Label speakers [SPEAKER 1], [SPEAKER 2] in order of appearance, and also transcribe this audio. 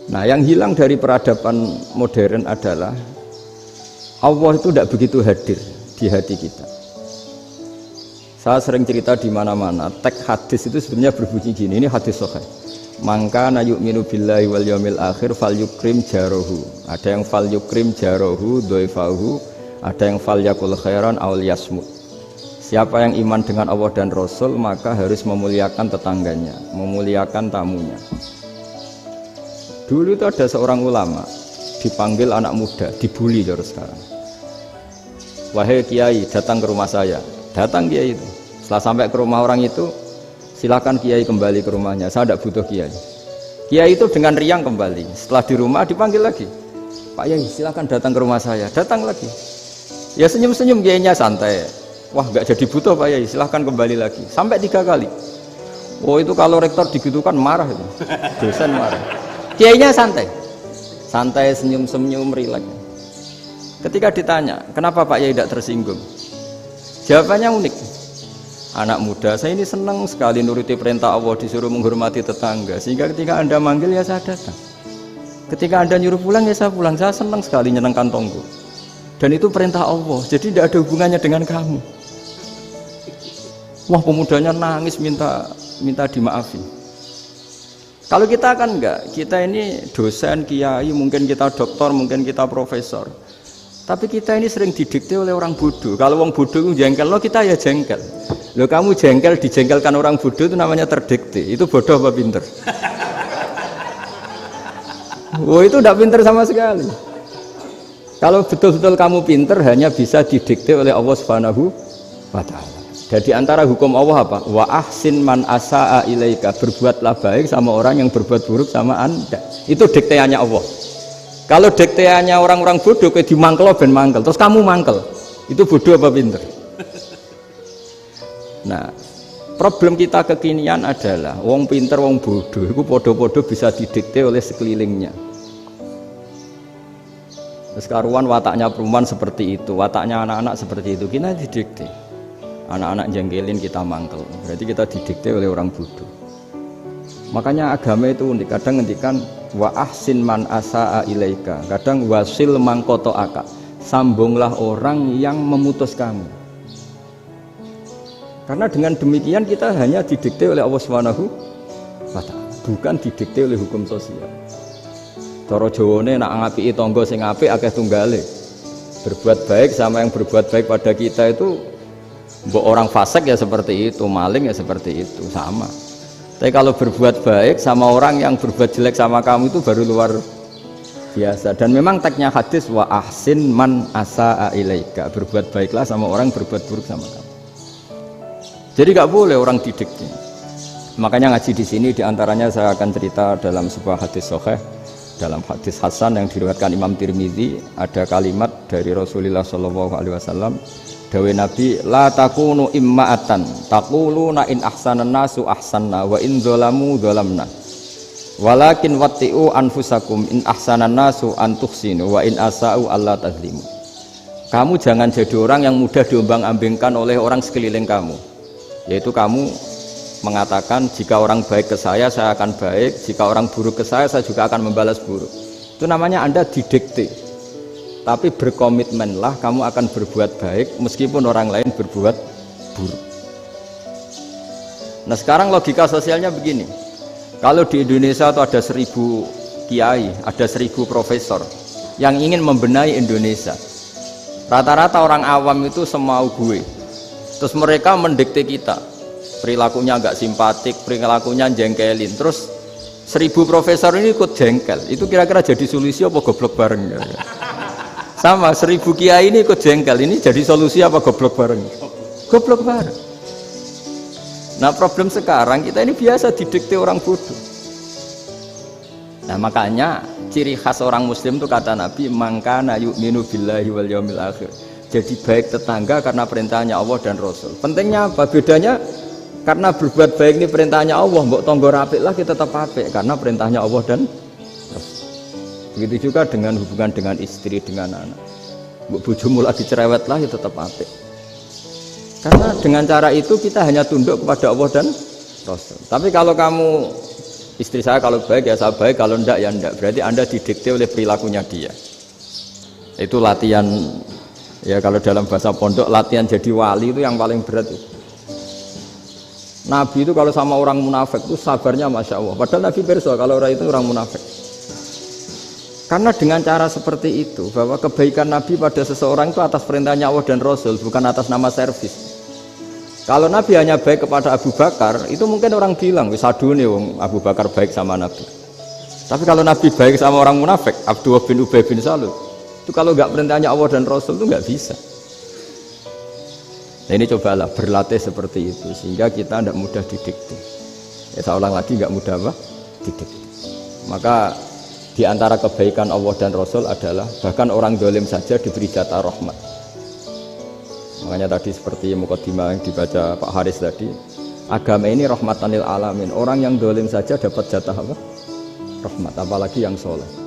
[SPEAKER 1] Nah, yang hilang dari peradaban modern adalah Allah itu tidak begitu hadir di hati kita. Saya sering cerita di mana-mana, teks hadis itu sebenarnya berbunyi gini, ini hadis sahih. Mangka na yu'minu billahi wal yaumil akhir fal yukrim jarohu. Ada yang fal yukrim jarohu dhaifahu, ada yang fal yakul khairan aw yasmut. Siapa yang iman dengan Allah dan Rasul maka harus memuliakan tetangganya, memuliakan tamunya. Dulu itu ada seorang ulama dipanggil anak muda, dibully terus sekarang. Wahai kiai, datang ke rumah saya. Datang kiai itu. Setelah sampai ke rumah orang itu, silakan kiai kembali ke rumahnya. Saya tidak butuh kiai. Kiai itu dengan riang kembali. Setelah di rumah dipanggil lagi. Pak Yai, silakan datang ke rumah saya. Datang lagi. Ya senyum-senyum kiainya santai. Wah, nggak jadi butuh Pak Yai. Silakan kembali lagi. Sampai 3 kali. Oh itu kalau rektor digitukan marah itu. Dosen marah. Kiainya santai. Santai, senyum-senyum, rileks. Ketika ditanya, kenapa Pak Yai tidak tersinggung? Jawabannya unik. Anak muda, saya ini senang sekali nuruti perintah Allah, disuruh menghormati tetangga. Sehingga ketika Anda manggil ya saya datang. Ketika Anda nyuruh pulang ya saya pulang. Saya senang sekali nyenangkan tonggo. Dan itu perintah Allah, jadi tidak ada hubungannya dengan kamu. Wah, pemudanya nangis minta dimaafin. Kalau kita kan enggak, kita ini dosen, kiai, mungkin kita doktor, mungkin kita profesor. Tapi kita ini sering didikte oleh orang bodoh. Kalau orang bodoh itu jengkel, lo kita ya jengkel. Lo kamu jengkel, dijengkelkan orang bodoh itu namanya terdikte. Itu bodoh apa pinter? Oh itu tidak pinter sama sekali. Kalau betul-betul kamu pinter hanya bisa didikte oleh Allah Subhanahu wa Ta'ala. Jadi antara hukum Allah apa? Wa ahsin man asa'a ilaika, berbuatlah baik sama orang yang berbuat buruk sama Anda. Itu dikteannya Allah. Kalau dikteannya orang-orang bodoh kayak dimangkel ben mangkel, terus kamu mangkel. Itu bodoh apa pinter? Nah, problem kita kekinian adalah wong pinter, wong bodoh itu podo-podo bisa didikte oleh sekelilingnya. Terus karuan wataknya perempuan seperti itu, wataknya anak-anak seperti itu, kita didikte. Anak-anak jengkelin kita mangkel, berarti kita didikte oleh orang bodoh. Makanya agama itu unik, kadang ngendikan wa ahsin man asa'a ilaika, kadang wasil mangkoto aka, sambunglah orang yang memutus kamu. Karena dengan demikian kita hanya didikte oleh Allah Subhanahu wa Ta'ala, bukan didikte oleh hukum sosial. Cara Jawane nak ngapiki tangga sing apik akeh tunggale. Berbuat baik sama yang berbuat baik pada kita itu, mbok orang fasik ya seperti itu, maling ya seperti itu, sama. Tapi kalau berbuat baik sama orang yang berbuat jelek sama kamu itu baru luar biasa. Dan memang teksnya hadis wa ahsin man asa'a ilaika, berbuat baiklah sama orang berbuat buruk sama kamu. Jadi nggak boleh orang didikte. Makanya ngaji di sini diantaranya saya akan cerita dalam sebuah hadis sahih, dalam hadis hasan yang diriwayatkan Imam Tirmidzi, ada kalimat dari Rasulullah SAW. Dawe Nabi, la takunu imma'atan taquluna in ahsanan nasu ahsanna wa in dzalamu dzalamna walakin watti'u anfusakum in ahsanan nasu an tuhsinu wa in asa'u alla tazlimu. Kamu jangan jadi orang yang mudah diombang-ambingkan oleh orang sekeliling kamu, yaitu kamu mengatakan jika orang baik ke saya akan baik, jika orang buruk ke saya juga akan membalas buruk. Itu namanya Anda didikte. Tapi berkomitmenlah kamu akan berbuat baik meskipun orang lain berbuat buruk. Nah sekarang logika sosialnya begini. Kalau di Indonesia itu ada 1000 kiai, ada 1000 profesor yang ingin membenahi Indonesia. Rata-rata orang awam itu semau gue. Terus mereka mendikte kita. Perilakunya agak simpatik, perilakunya jengkelin. Terus 1000 profesor ini ikut jengkel. Itu kira-kira jadi solusi apa goblok bareng ya? Sama 1000 kiai ini ikut jengkel, ini jadi solusi apa goblok bareng? Goblok bareng. Nah problem sekarang kita ini biasa didikte orang bodoh. Nah makanya ciri khas orang muslim itu kata Nabi, mangkana yu'minu billahi wal yaumil akhir. Jadi baik tetangga karena perintahnya Allah dan Rasul. Pentingnya apa? Bedanya karena berbuat baik ini perintahnya Allah, mbok tonggo rapik lah kita tetap apik karena perintahnya Allah dan Rasul. Begitu juga dengan hubungan dengan istri, dengan anak. Bojomu lagi cerewet lah, ya tetap apik. Karena dengan cara itu kita hanya tunduk kepada Allah dan Rasul. Tapi kalau kamu Istri saya kalau baik ya saya baik, kalau enggak ya enggak. Berarti Anda didikte oleh perilakunya dia. Itu latihan, ya kalau dalam bahasa pondok, latihan jadi wali itu yang paling berat itu. Nabi itu kalau sama orang munafik itu sabarnya Masya Allah. Padahal Nabi perso kalau orang itu orang munafik. Karena dengan cara seperti itu, bahwa kebaikan Nabi pada seseorang itu atas perintahnya Allah dan Rasul, bukan atas nama servis. Kalau Nabi hanya baik kepada Abu Bakar, itu mungkin orang bilang, wis adune wong Abu Bakar baik sama Nabi. Tapi kalau Nabi baik sama orang munafik, Abdullah bin Ubay bin Salul, itu kalau nggak perintahnya Allah dan Rasul itu nggak bisa. Nah ini cobalah berlatih seperti itu sehingga kita tidak mudah didikte. Ya saya ulang lagi, nggak mudah apa? Didikte. Maka di antara kebaikan Allah dan Rasul adalah bahkan orang dolim saja diberi jatah rahmat. Makanya tadi seperti mukadimah yang dibaca Pak Haris tadi, agama ini rahmatan lil alamin. Orang yang dolim saja dapat jatah apa? Rahmat, apalagi yang soleh.